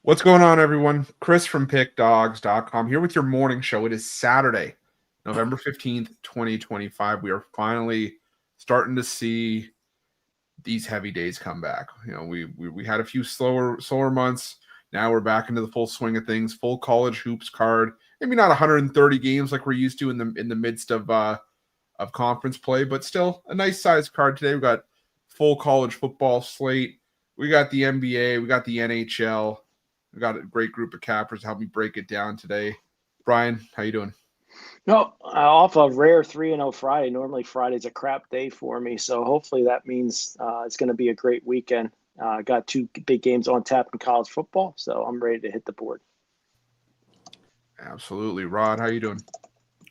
What's going on, everyone? Chris from PickDawgz.com here with your morning show. It is Saturday, November 15th, 2025. We are finally starting to see these heavy days come back. We had a few slower months. Now we're back into the full swing of things. Full college hoops card. Maybe not 130 games like we're used to in the midst of conference play, but still a nice sized card today. We got full college football slate. We got the NBA. We got the NHL. We got a great group of cappers to help me break it down today. Brian, how you doing? No, off a rare 3-0 Friday. Normally Friday's a crap day for me, so hopefully that means it's going to be a great weekend. Got two big games on tap in college football, so I'm ready to hit the board. Absolutely. Rod, how you doing?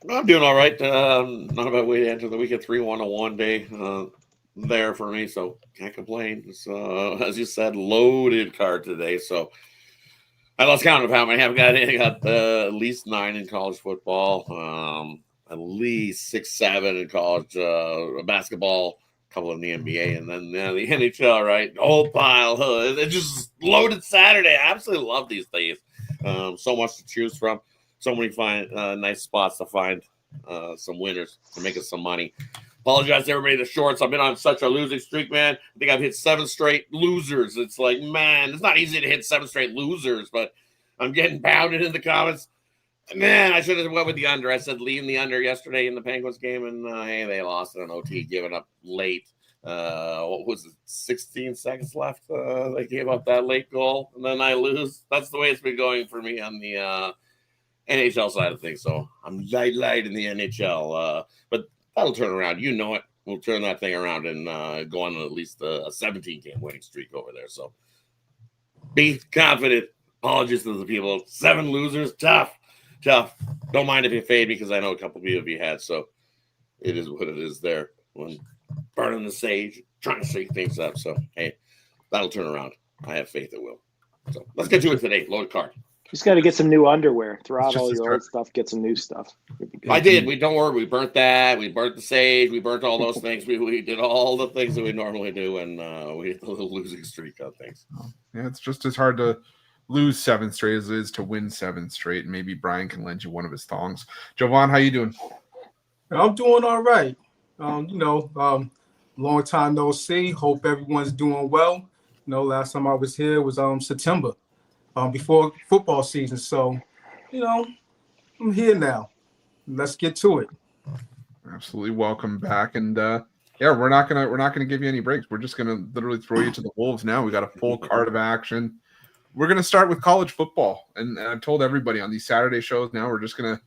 I'm doing all right. Not about way to enter the week at 3-1-1 day there for me, so can't complain. It's, as you said, loaded card today, so I lost count of how many I've got. I got at least 9 in college football, at least 6, 7 in college basketball, a couple in the NBA, and then the NHL, right? The whole pile. It's just loaded Saturday. I absolutely love these days. So much to choose from. So many nice spots to find some winners to make us some money. Apologize to everybody in the shorts. I've been on such a losing streak, man. I think I've hit 7 straight losers. It's like, man, it's not easy to hit 7 straight losers, but I'm getting pounded in the comments. Man, I should have went with the under. I said lean the under yesterday in the Penguins game, and hey, they lost in an OT, giving up late. What was it, 16 seconds left? They gave up that late goal, and then I lose. That's the way it's been going for me on the NHL side of things. So I'm light in the NHL, but that'll turn around. You know it. We'll turn that thing around and go on at least a 17-game winning streak over there. So be confident. Apologies to the people. 7 losers. Tough. Don't mind if you fade because I know a couple of you had. So it is what it is there. When burning the sage, trying to shake things up. So, hey, that'll turn around. I have faith it will. So let's get to it today. Load card. Just got to get some new underwear. Throw out all your old stuff. Get some new stuff. I did. Don't worry. We burnt that. We burnt the sage. We burnt all those things. We did all the things that we normally do, and we hit a little losing streak on things. Yeah, it's just as hard to lose 7 straight as it is to win 7 straight. And maybe Brian can lend you one of his thongs. Jovan, how you doing? I'm doing all right. Long time no see. Hope everyone's doing well. Last time I was here was September. Before football season. So, I'm here now. Let's get to it. Absolutely. Welcome back. And we're not gonna give you any breaks. We're just gonna literally throw you to the wolves now. We got a full card of action. We're gonna start with college football. And I've told everybody on these Saturday shows now, we're just gonna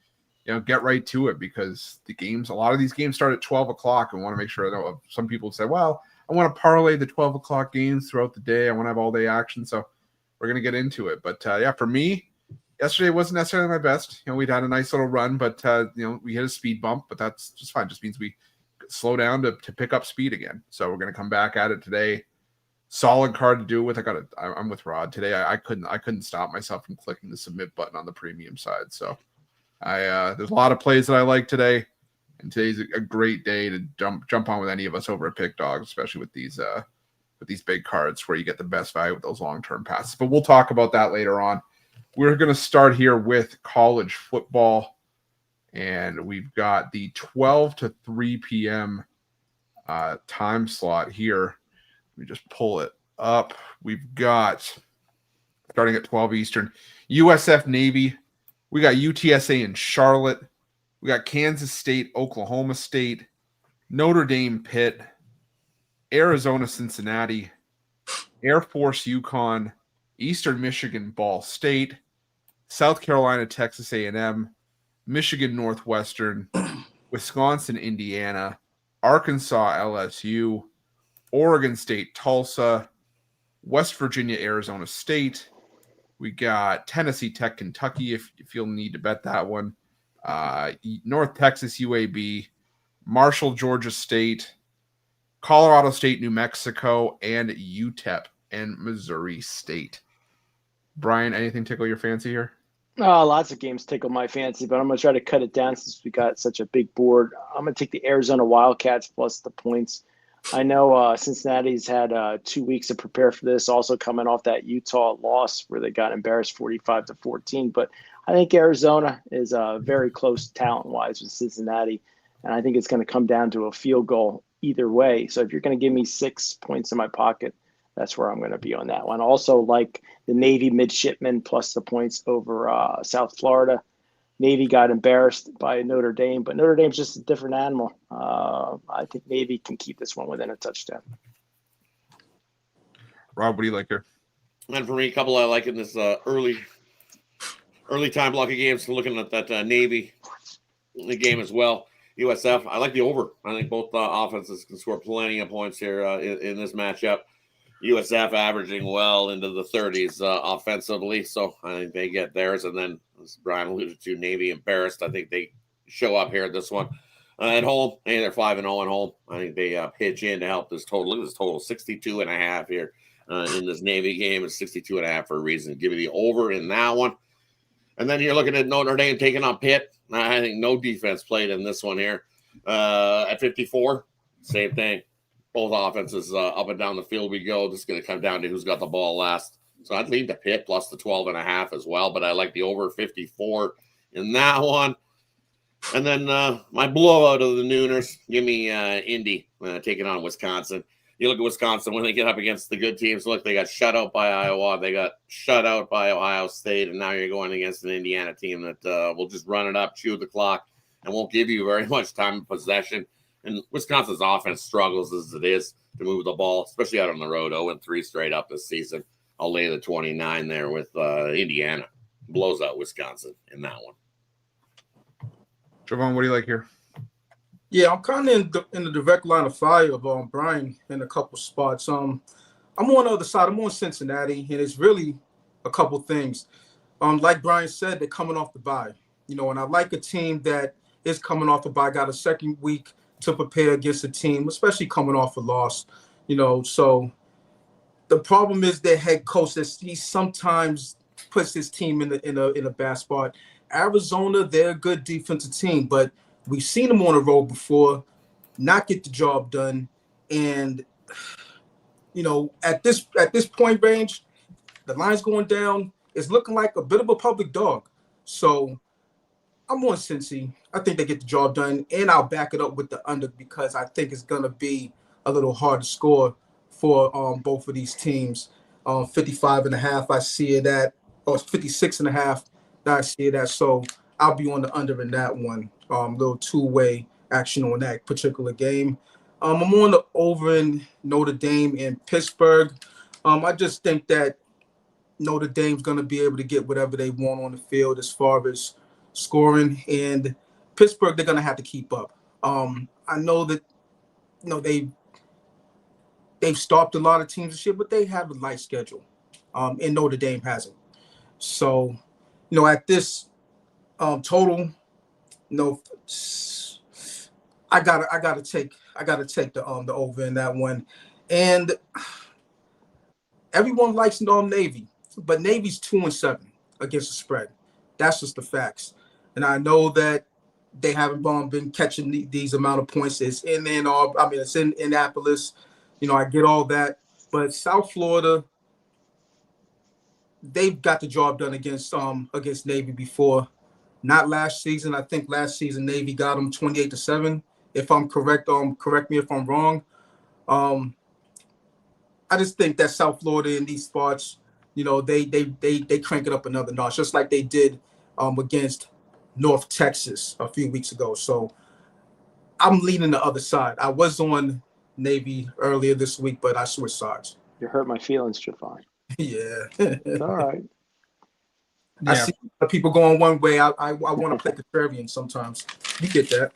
get right to it because a lot of these games start at 12 o'clock and want to make sure. I know some people say, well, I want to parlay the 12 o'clock games throughout the day. I want to have all day action. So we're going to get into it. But, for me, yesterday wasn't necessarily my best. We'd had a nice little run, but, we hit a speed bump. But that's just fine. Just means we slow down to pick up speed again. So we're going to come back at it today. Solid card to do with. I'm with Rod today. I couldn't stop myself from clicking the submit button on the premium side. So there's a lot of plays that I like today. And today's a great day to jump on with any of us over at Pick Dawgz, especially with these big cards where you get the best value with those long-term passes. But we'll talk about that later on. We're going to start here with college football, and we've got the 12 to 3 p.m. Time slot here. Let me just pull it up. We've got, starting at 12 Eastern, USF Navy. We got UTSA in Charlotte. We got Kansas State, Oklahoma State, Notre Dame, Pitt, Arizona, Cincinnati, Air Force, UConn, Eastern Michigan, Ball State, South Carolina, Texas A&M, Michigan, Northwestern, Wisconsin, Indiana, Arkansas, LSU, Oregon State, Tulsa, West Virginia, Arizona State. We got Tennessee Tech, Kentucky, if you'll need to bet that one. North Texas, UAB, Marshall, Georgia State, Colorado State, New Mexico, and UTEP and Missouri State. Brian, anything tickle your fancy here? Lots of games tickle my fancy, but I'm going to try to cut it down since we got such a big board. I'm going to take the Arizona Wildcats plus the points. I know Cincinnati's had 2 weeks to prepare for this, also coming off that Utah loss where they got embarrassed 45-14. But I think Arizona is very close talent-wise with Cincinnati, and I think it's going to come down to a field goal either way. So if you're going to give me 6 points in my pocket, that's where I'm going to be on that one. Also, like the Navy midshipmen plus the points over South Florida. Navy got embarrassed by Notre Dame, but Notre Dame's just a different animal. I think Navy can keep this one within a touchdown. Rob, what do you like here? And for me, a couple I like in this early time block of games. Looking at that Navy game as well. USF, I like the over. I think both offenses can score plenty of points here in this matchup. USF averaging well into the 30s offensively, so I think they get theirs. And then, as Brian alluded to, Navy embarrassed. I think they show up here at this one at home. Hey, they're 5-0 at home. I think they pitch in to help this total. Look at this total, 62.5 here in this Navy game. It's 62.5 for a reason. Give me the over in that one. And then you're looking at Notre Dame taking on Pitt. I think no defense played in this one here. At 54, same thing. Both offenses up and down the field we go. This is going to come down to who's got the ball last. So I'd lead the Pitt plus the 12.5 as well, but I like the over 54 in that one. And then my blowout of the Nooners, give me Indy taking on Wisconsin. You look at Wisconsin when they get up against the good teams. Look, they got shut out by Iowa. They got shut out by Ohio State, and now you're going against an Indiana team that will just run it up, chew the clock, and won't give you very much time of possession. And Wisconsin's offense struggles as it is to move the ball, especially out on the road. 0-3 straight up this season. I'll lay the 29 there with Indiana. Blows out Wisconsin in that one. Jovan, what do you like here? Yeah, I'm kind of in the direct line of fire of Brian in a couple spots. I'm on the other side. I'm on Cincinnati, and it's really a couple things. Like Brian said, they're coming off the bye. And I like a team that is coming off the bye, got a second week to prepare against a team, especially coming off a loss. So the problem is their head coach that he sometimes puts his team in a bad spot. Arizona, they're a good defensive team, but we've seen them on the road before, not get the job done. And at this point range, the line's going down. It's looking like a bit of a public dog. So I'm on Cincy. I think they get the job done, and I'll back it up with the under because I think it's going to be a little hard to score for both of these teams. 55.5, I see it at, or 56.5, I see it at. So I'll be on the under in that one. Little two-way action on that particular game. I'm on the over in Notre Dame and Pittsburgh. I just think that Notre Dame's going to be able to get whatever they want on the field as far as scoring, and Pittsburgh, they're going to have to keep up. I know that they've stopped a lot of teams and shit, but they have a light schedule, and Notre Dame hasn't. So, at this total, I gotta take the over in that one, and everyone likes Navy, but Navy's 2-7 against the spread. That's just the facts. And I know that they haven't been catching these amount of points. It's it's in Annapolis. I get all that. But South Florida, they've got the job done against Navy before. Not last season. I think last season Navy got them 28-7. If I'm correct, correct me if I'm wrong. I just think that South Florida in these spots, they crank it up another notch, just like they did against North Texas a few weeks ago. So I'm leaning the other side. I was on Navy earlier this week, but I switched sides. You hurt my feelings, Jovan. Yeah. It's all right. I see people going one way. I want to play contrarian sometimes. You get that.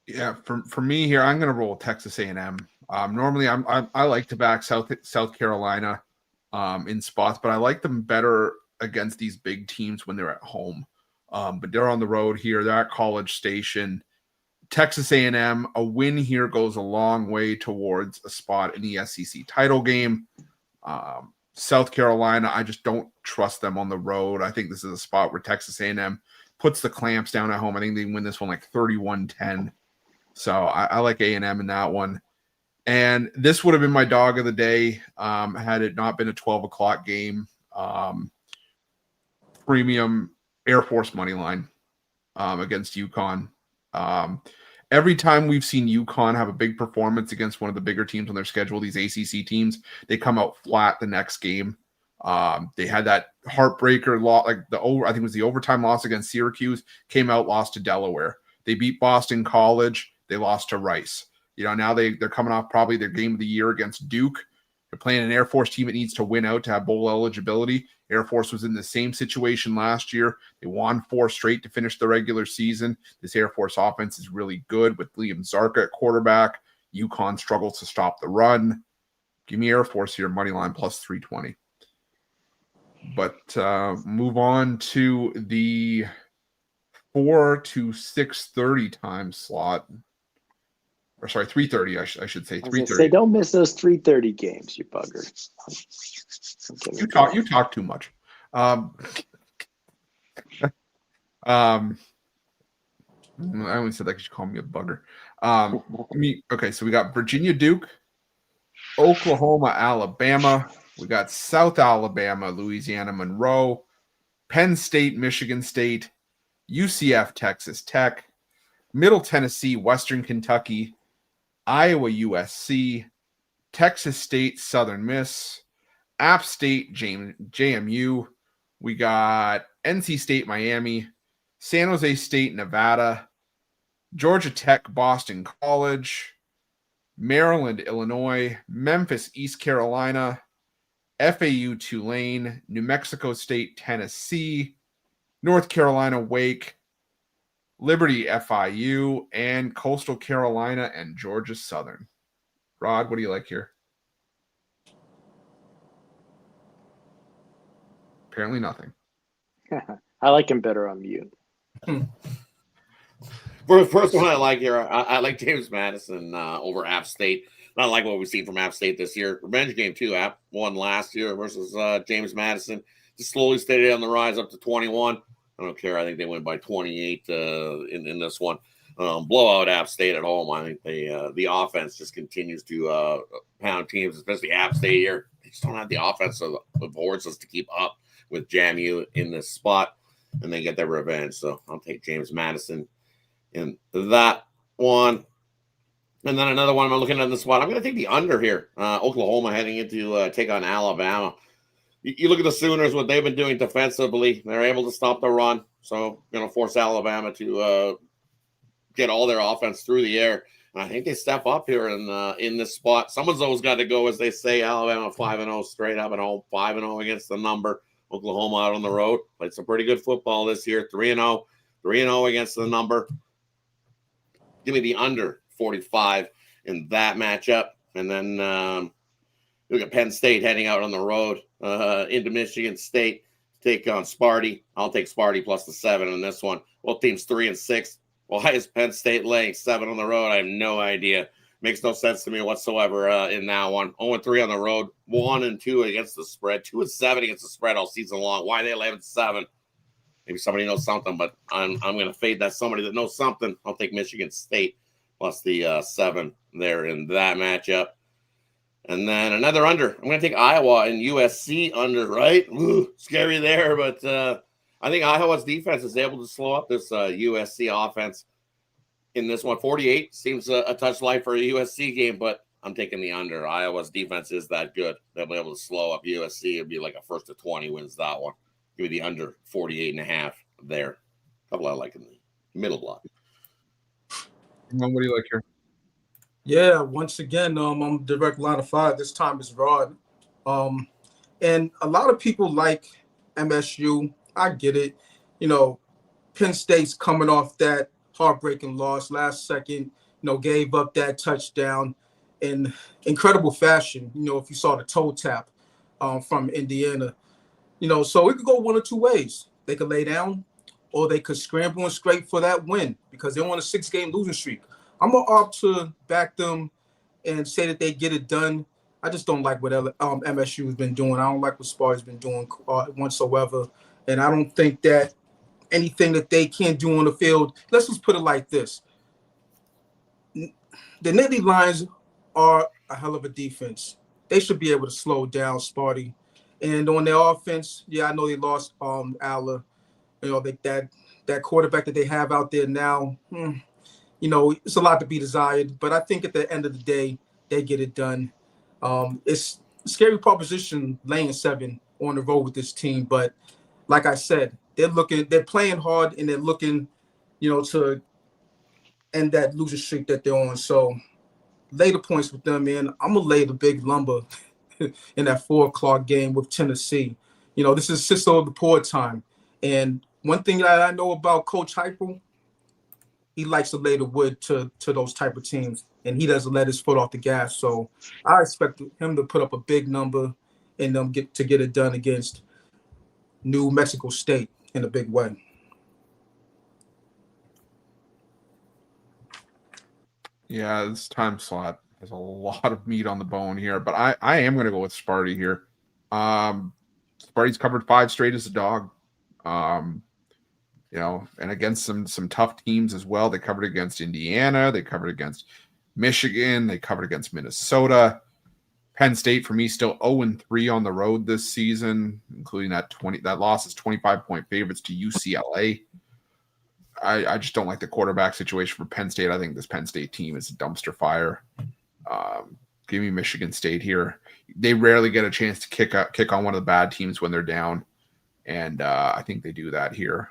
Yeah, for me here, I'm going to roll Texas A&M. Normally, I like to back South Carolina in spots, but I like them better against these big teams when they're at home. But they're on the road here. They're at College Station. Texas A&M, a win here goes a long way towards a spot in the SEC title game. South Carolina, I just don't trust them on the road. I think this is a spot where Texas A&M puts the clamps down at home. I think they win this one like 31-10. So I like A&M in that one. And this would have been my dog of the day had it not been a 12 o'clock game. Premium Air Force money line against UConn. Every time we've seen UConn have a big performance against one of the bigger teams on their schedule, these ACC teams, they come out flat the next game. They had that heartbreaker loss, I think it was the overtime loss against Syracuse, came out, lost to Delaware. They beat Boston College. They lost to Rice. Now they're coming off probably their game of the year against Duke. They're playing an Air Force team that needs to win out to have bowl eligibility. Air Force was in the same situation last year. They won 4 straight to finish the regular season. This Air Force offense is really good with Liam Zarka at quarterback. UConn struggles to stop the run. Give me Air Force here, money line plus 320. But move on to the 4 to 6:30 time slot. Or sorry, 3:30. I should say 3:30. Say, don't miss those 3:30 games, you bugger. You talk too much. I only said that because you call me a bugger. Okay, so we got Virginia Duke, Oklahoma, Alabama. We got South Alabama, Louisiana Monroe, Penn State, Michigan State, UCF, Texas Tech, Middle Tennessee, Western Kentucky, Iowa, USC, Texas State, Southern Miss, App State, JMU. We got NC State, Miami, San Jose State, Nevada, Georgia Tech, Boston College, Maryland, Illinois, Memphis, East Carolina, FAU, Tulane, New Mexico State, Tennessee, North Carolina, Wake, Liberty, FIU, and Coastal Carolina and Georgia Southern. Rod, what do you like here? Apparently nothing. I like him better on mute. For the first one I like here, I like James Madison over App State. Not like what we've seen from App State this year. Revenge game too. App won last year versus James Madison. Just slowly stayed on the rise up to 21. I don't care. I think they win by 28 in this one. Blowout App State at home. I think the offense just continues to pound teams, especially App State here. They just don't have the offense of the horses to keep up with JMU in this spot, and they get their revenge. So I'll take James Madison in that one. And then another one I'm looking at in the spot. I'm going to take the under here. Oklahoma heading into take on Alabama. You look at the Sooners, what they've been doing defensively. They're able to stop the run. So going to force Alabama to get all their offense through the air. And I think they step up here in this spot. Someone's always got to go, as they say. Alabama 5-0 straight up at home, 5-0 against the number. Oklahoma out on the road. Played some pretty good football this year, 3-0. 3-0 against the number. Give me the under 45 in that matchup. And then look at Penn State heading out on the road into Michigan State to take on Sparty. I'll take Sparty plus the 7 in this one. Both teams 3-6. Why is Penn State laying 7 on the road? I have no idea. Makes no sense to me whatsoever in that one. 0-3 on the road, 1-2 against the spread, 2-7 against the spread all season long. Why are they laying 7? Maybe somebody knows something, but I'm going to fade that somebody that knows something. I'll take Michigan State plus the 7 there in that matchup. And then another under. I'm going to take Iowa and USC under, right? Ooh, scary there, but I think Iowa's defense is able to slow up this USC offense in this one. 48 seems a touch light for a USC game, but I'm taking the under. Iowa's defense is that good. They'll be able to slow up USC. It'll be like a 1st to 20 wins that one. Give me the under 48.5 there. A couple I like in the middle block. What do you like here? Yeah, once again, I'm direct line of 5. This time is Rod. And a lot of people like MSU. I get it. Penn State's coming off that heartbreaking loss last second, gave up that touchdown in incredible fashion. If you saw the toe tap from Indiana, so it could go one or two ways. They could lay down or they could scramble and scrape for that win because they're on a 6-game losing streak. I'm going to opt to back them and say that they get it done. I just don't like what MSU has been doing. I don't like what Sparty's been doing whatsoever. And I don't think that anything that they can't do on the field, let's just put it like this. the Nittany Lions are a hell of a defense. They should be able to slow down Sparty. And on their offense, yeah, I know they lost Aller. You know, that quarterback that they have out there now, you know, it's a lot to be desired. But I think at the end of the day, they get it done. It's a scary proposition laying 7 on the road with this team. But like I said, they're playing hard and they're looking, you know, to end that loser streak that they're on. So lay the points with them, man. I'm going to lay the big lumber in that 4 o'clock game with Tennessee. You know, this is Cisco of the poor time. And one thing that I know about Coach Heupel, he likes to lay the wood to those type of teams, and he doesn't let his foot off the gas. So I expect him to put up a big number and get it done against New Mexico State in a big way. Yeah, this time slot has a lot of meat on the bone here, but I am going to go with Sparty here. Sparty's covered 5 straight as a dog. You know, and against some tough teams as well. They covered against Indiana. They covered against Michigan. They covered against Minnesota. Penn State, for me, still 0-3 on the road this season, including that loss is 25-point favorites to UCLA. I just don't like the quarterback situation for Penn State. I think this Penn State team is a dumpster fire. Give me Michigan State here. They rarely get a chance to kick on one of the bad teams when they're down, and I think they do that here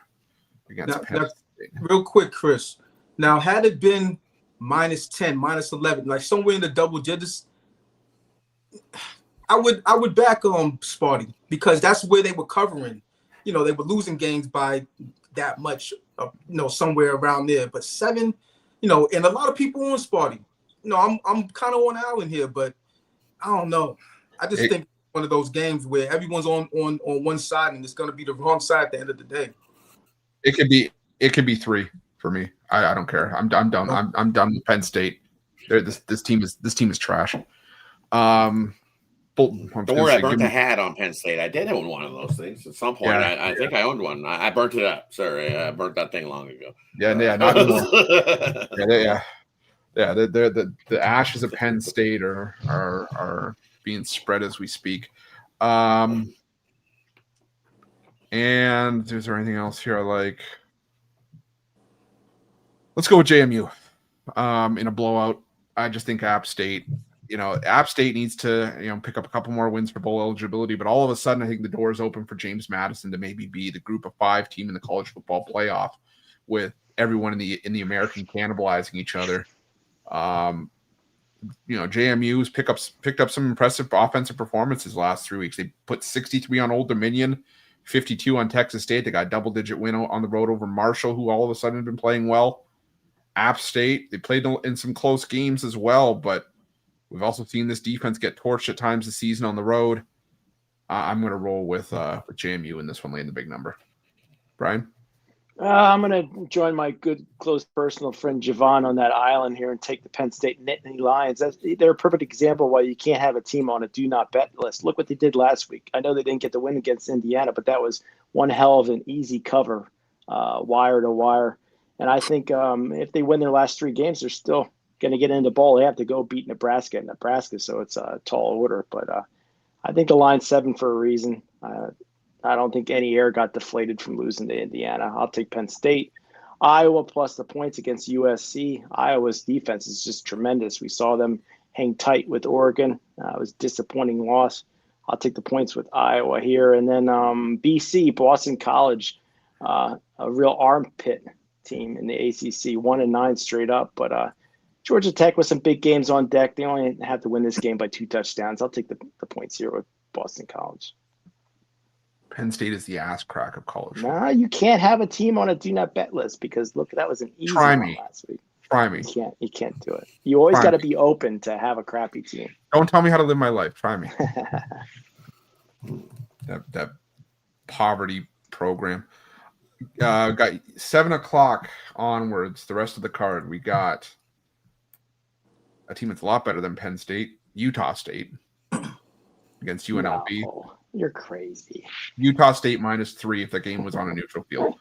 against Penn State. Real quick, Chris. Now, had it been -10, -11, like somewhere in the double digits, I would back Sparty because that's where they were covering. You know, they were losing games by that much, you know, somewhere around there. But 7, you know, and a lot of people on Sparty. You know, I'm kind of on the island here, but I don't know. I just think one of those games where everyone's on one side and it's going to be the wrong side at the end of the day. It could be 3 for me. I don't care. I'm done. I'm done with Penn State. This team is trash. Don't worry, I burnt a hat on Penn State. I did own one of those things at some point. Yeah, I think I owned one. I burnt it up. Sorry, I burnt that thing long ago. Yeah, not anymore. The ashes of Penn State are being spread as we speak. And is there anything else here I like? Let's go with JMU in a blowout. I just think App State. You know, App State needs to, you know, pick up a couple more wins for bowl eligibility, but all of a sudden, I think the door is open for James Madison to maybe be the group of 5 team in the college football playoff, with everyone in the American cannibalizing each other. You know, JMU's picked up some impressive offensive performances the last 3 weeks. They put 63 on Old Dominion, 52 on Texas State. They got a double-digit win on the road over Marshall, who all of a sudden have been playing well. App State, they played in some close games as well, but we've also seen this defense get torched at times this season on the road. I'm going to roll with JMU in this one, laying the big number. Brian? I'm going to join my good, close personal friend Jovan on that island here and take the Penn State Nittany Lions. They're a perfect example why you can't have a team on a do not bet list. Look what they did last week. I know they didn't get the win against Indiana, but that was one hell of an easy cover, wire to wire. And I think if they win their last 3 games, they're still going to get into the bowl. They have to go beat Nebraska, so it's a tall order. But I think the line's 7 for a reason. I don't think any air got deflated from losing to Indiana. I'll take Penn State. Iowa plus the points against USC. Iowa's defense is just tremendous. We saw them hang tight with Oregon. It was a disappointing loss. I'll take the points with Iowa here. And then BC, Boston College, a real armpit team in the ACC, 1-9 straight up. But Georgia Tech with some big games on deck. They only have to win this game by 2 touchdowns. I'll take the points here with Boston College. Penn State is the ass crack of college. Nah, you can't have a team on a do not bet list because look, that was an easy one last week. Try me. You can't do it. You always got to be open to have a crappy team. Don't tell me how to live my life. Try me. that poverty program. Got 7 o'clock onwards. The rest of the card, we got a team that's a lot better than Penn State, Utah State against UNLV. No, you're crazy. Utah State -3 if the game was on a neutral field.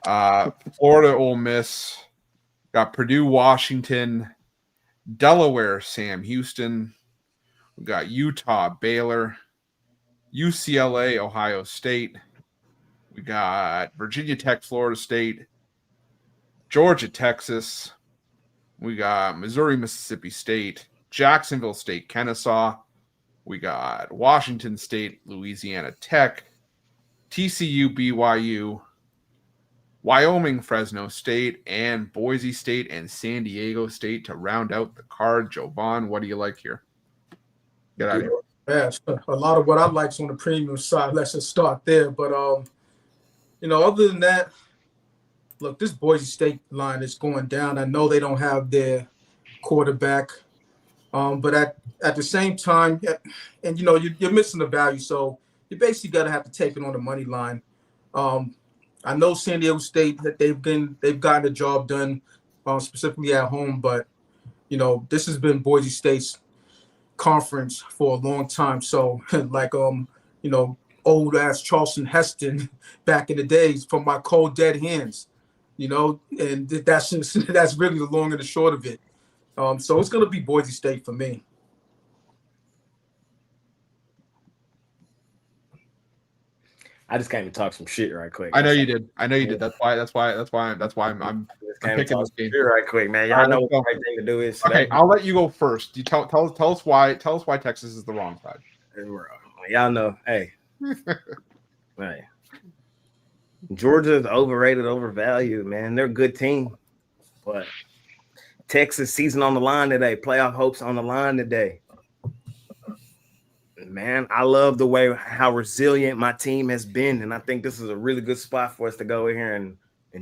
Florida, Ole Miss, got Purdue, Washington, Delaware, Sam Houston. We got Utah, Baylor. UCLA, Ohio State. We got Virginia Tech, Florida State. Georgia, Texas. We got Missouri, Mississippi State. Jacksonville State, Kennesaw. We got Washington State, Louisiana Tech. TCU, BYU. Wyoming, Fresno State, and Boise State and San Diego State to round out the card. Jovan, what do you like here? Get out of here. Yes, a lot of what I like is on the premium side. Let's just start there. But other than that, look, this Boise State line is going down. I know they don't have their quarterback, but at the same time, and you're missing the value, so you basically got to have to take it on the money line. I know San Diego State that they've gotten the job done, specifically at home, but this has been Boise State's conference for a long time. So like old ass Charleston Heston back in the days from my cold dead hands, and that's really the long and the short of it. So it's gonna be Boise State for me. I just came to talk some shit right quick. I know you did. That's why I'm picking this game shit right quick, man. Y'all know what the right thing to do is. Okay, I'll let you go first. You tell us why Texas is the wrong side. Y'all know, hey. Hey. Georgia's overrated, overvalued, man. They're a good team. But Texas season on the line today, playoff hopes on the line today. Man, I love the way how resilient my team has been, and I think this is a really good spot for us to go in here and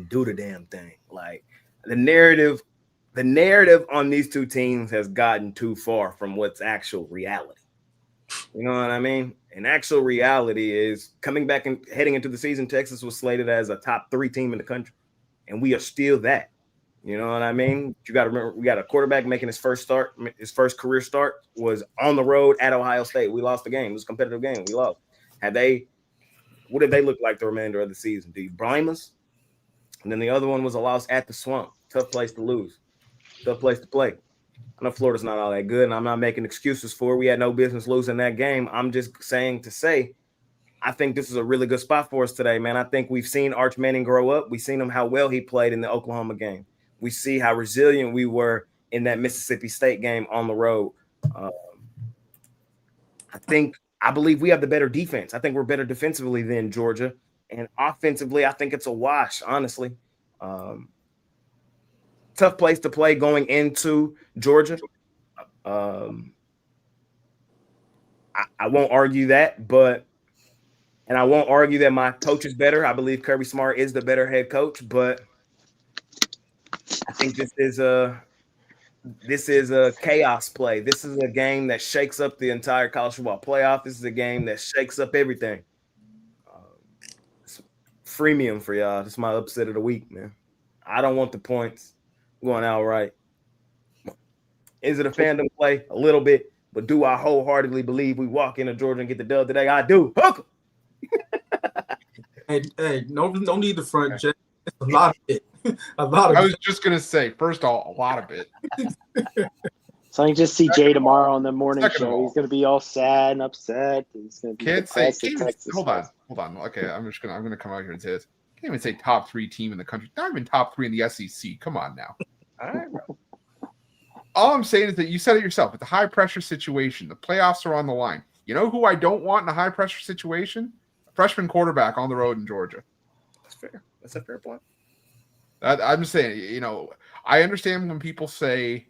do the damn thing. Like the narrative on these two teams has gotten too far from what's actual reality. You know what I mean? And actual reality is coming back and heading into the season, Texas was slated as a top 3 team in the country, and we are still that. You know what I mean? You got to remember, we got a quarterback making his first career start was on the road at Ohio State. We lost the game. It was a competitive game. We lost. What did they look like the remainder of the season? Do you blame us? And then the other one was a loss at the Swamp. Tough place to lose. Tough place to play. I know Florida's not all that good, and I'm not making excuses for it. We had no business losing that game. I'm just saying to say, I think this is a really good spot for us today, man. I think we've seen Arch Manning grow up. We've seen him how well he played in the Oklahoma game. We see how resilient we were in that Mississippi State game on the road. I believe we have the better defense. I think we're better defensively than Georgia. And offensively, I think it's a wash, honestly. Tough place to play going into Georgia. I won't argue that, and I won't argue that my coach is better. I believe Kirby Smart is the better head coach, but I think this is a chaos play. This is a game that shakes up the entire college football playoff. This is a game that shakes up everything. It's freemium for y'all. This is my upset of the week, man. I don't want the points. I'm going outright. Is it a fandom play? A little bit. But do I wholeheartedly believe we walk into Georgia and get the dub today? I do. Hook 'em. Hey, no need to front, Jay. It's a lot of it. A lot of it. I was just gonna say, first of all, a lot of it. So I can just see Jay tomorrow on the morning Second of show. all, He's gonna be all sad and upset. He's gonna be Can't say. depressed at Texas. Hold on. Okay, I'm gonna come out here and say this. Can't even say top 3 team in the country. Not even top 3 in the SEC. Come on now. All right, bro. All I'm saying is that you said it yourself. It's a high pressure situation. The playoffs are on the line. You know who I don't want in a high pressure situation? A freshman quarterback on the road in Georgia. That's fair. That's a fair point. I'm just saying, I understand when people say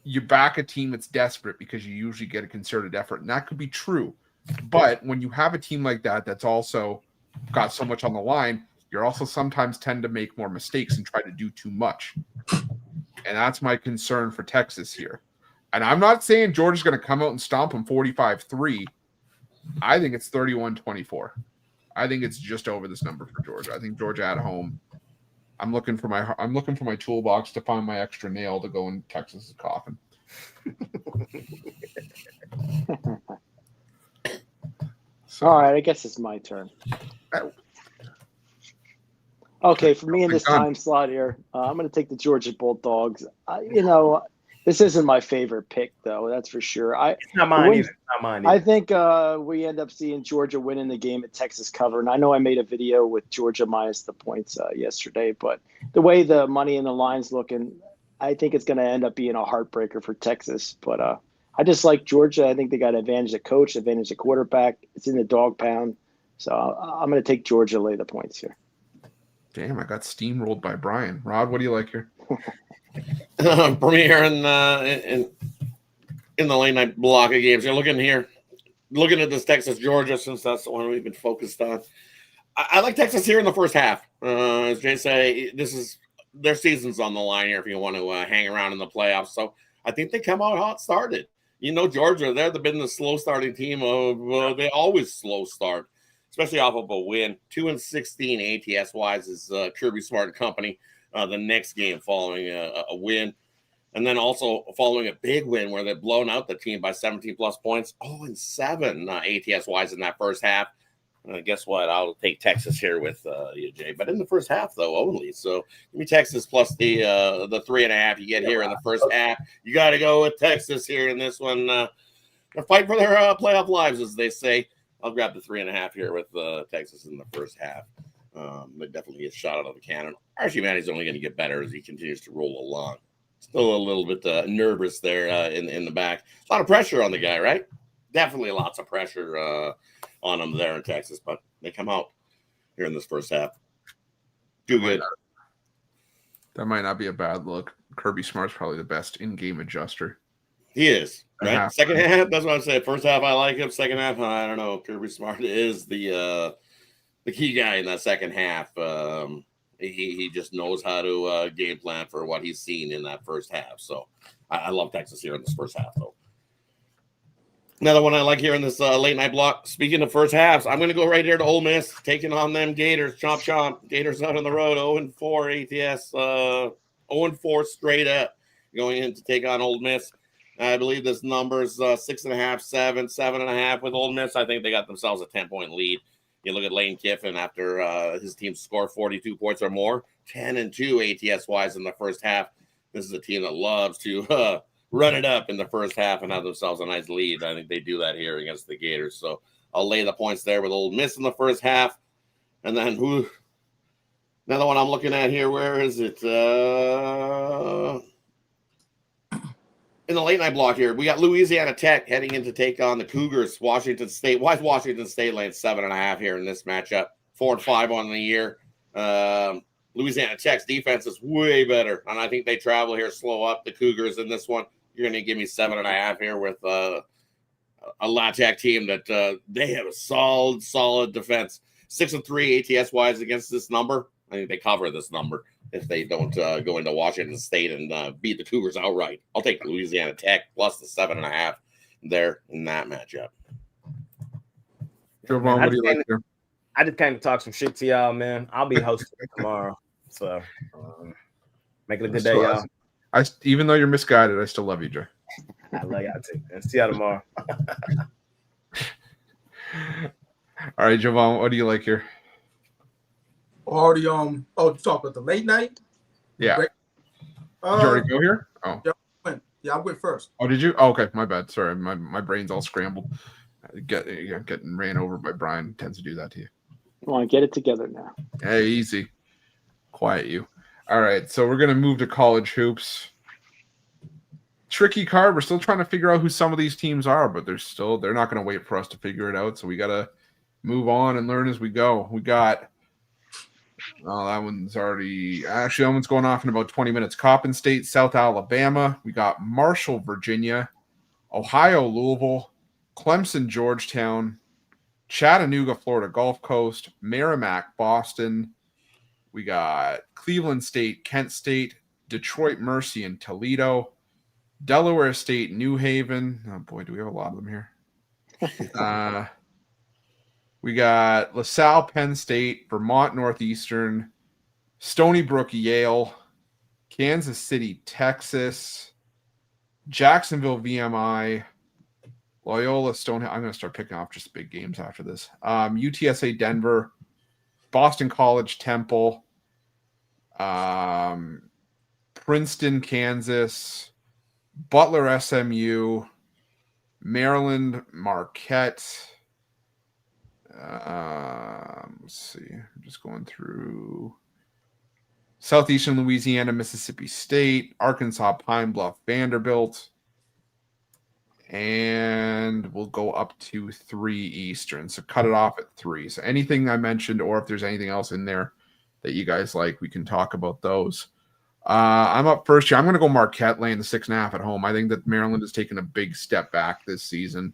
you back a team that's desperate because you usually get a concerted effort, and that could be true. But when you have a team like that that's also got so much on the line, you're also sometimes tend to make more mistakes and try to do too much. And that's my concern for Texas here. And I'm not saying Georgia's going to come out and stomp them 45-3. I think it's 31-24. I think it's just over this number for Georgia. I think Georgia at home. I'm looking for my toolbox to find my extra nail to go in Texas's coffin. All right, I guess it's my turn. Okay, for me in this time slot here, I'm going to take the Georgia Bulldogs. This isn't my favorite pick, though. That's for sure. It's not mine either. It's not mine either. I think we end up seeing Georgia winning the game at Texas cover. And I know I made a video with Georgia minus the points yesterday, but the way the money and the line's looking, I think it's going to end up being a heartbreaker for Texas. But I just like Georgia. I think they got advantage of coach, advantage of quarterback. It's in the dog pound. So I'm going to take Georgia lay the points here. Damn, I got steamrolled by Brian. Rod, what do you like here? For me here in the late night block of games, you're looking at this Texas Georgia, since that's the one we've been focused on. I like Texas here in the first half. As Jay say, this is their season's on the line here if you want to hang around in the playoffs. So I think they come out hot started. Georgia, they've been the slow starting team of they always slow start, especially off of a win. 2-16 ATS wise is Kirby Smart and company. The next game following a win, and then also following a big win where they've blown out the team by 17 plus points. 0-7 ATS wise in that first half. Guess what? I'll take Texas here with you, Jay. But in the first half, though, only. So give me Texas plus the 3.5 you get here in the first half. You got to go with Texas here in this one. They're fighting for their playoff lives, as they say. I'll grab the 3.5 here with Texas in the first half. But definitely a shot out of the cannon. Archie Manny's only going to get better as he continues to roll along. Still a little bit nervous there in the back. A lot of pressure on the guy, right? Definitely lots of pressure on him there in Texas, but they come out here in this first half. Do good. That might not be a bad look. Kirby Smart's probably the best in-game adjuster. He is, right? Second half, that's what I'm saying. First half, I like him. Second half, I don't know. Kirby Smart is the key guy in that second half. He just knows how to game plan for what he's seen in that first half. So I love Texas here in this first half, though. Another one I like here in this late night block. Speaking of first halves, I'm going to go right here to Ole Miss, taking on them Gators. Chomp, chomp. Gators out on the road, 0-4 ATS, 0-4 straight up, going in to take on Ole Miss. I believe this number's 6.5, 7.5 with Ole Miss. I think they got themselves a 10-point lead. You look at Lane Kiffin after his team scored 42 points or more, 10-2 ATS-wise in the first half. This is a team that loves to run it up in the first half and have themselves a nice lead. I think they do that here against the Gators. So I'll lay the points there with Ole Miss in the first half. And then another one I'm looking at here, where is it? In the late night block here, we got Louisiana Tech heading in to take on the Cougars. Washington State. Why is Washington State laying 7.5 here in this matchup? 4-5 on the year. Louisiana Tech's defense is way better, and I think they travel here, slow up the Cougars in this one. You're going to give me 7.5 here with a La Tech team that they have a solid defense. 6-3 ATS wise against this number. I think they cover this number if they don't go into Washington State and beat the Cougars outright. I'll take Louisiana Tech plus the 7.5 there in that matchup. Jovan, what do you like here? I just came to talk some shit to y'all, man. I'll be hosting tomorrow, so make it a good day, y'all. Even though you're misguided, I still love you, Joe. I love y'all too. And see y'all tomorrow. All right, Jovan, what do you like here? Already talk about the late night. Yeah. Did you already go here? Oh. Yeah, I went first. Oh, did you? Oh, okay, my bad. Sorry, my brain's all scrambled. Getting ran over by Brian tends to do that to you. Come on, get it together now. Hey, easy. Quiet you. All right, so we're going to move to college hoops. Tricky card. We're still trying to figure out who some of these teams are, but they're not going to wait for us to figure it out, so we got to move on and learn as we go. We got that one's already – actually, that one's going off in about 20 minutes. Coppin State, South Alabama. We got Marshall, Virginia, Ohio, Louisville, Clemson, Georgetown, Chattanooga, Florida Gulf Coast, Merrimack, Boston. We got Cleveland State, Kent State, Detroit Mercy, and Toledo, Delaware State, New Haven. Oh boy, do we have a lot of them here. We got LaSalle, Penn State, Vermont Northeastern, Stony Brook, Yale, Kansas City, Texas, Jacksonville, VMI, Loyola, Stonehill. I'm going to start picking off just big games after this. UTSA, Denver, Boston College, Temple, Princeton, Kansas, Butler, SMU, Maryland, Marquette. Let's see. I'm just going through Southeastern Louisiana, Mississippi State, Arkansas, Pine Bluff, Vanderbilt. And we'll go up to 3 Eastern. So cut it off at 3. So anything I mentioned, or if there's anything else in there that you guys like, we can talk about those. I'm up first here. I'm going to go Marquette laying the 6.5 at home. I think that Maryland has taken a big step back this season.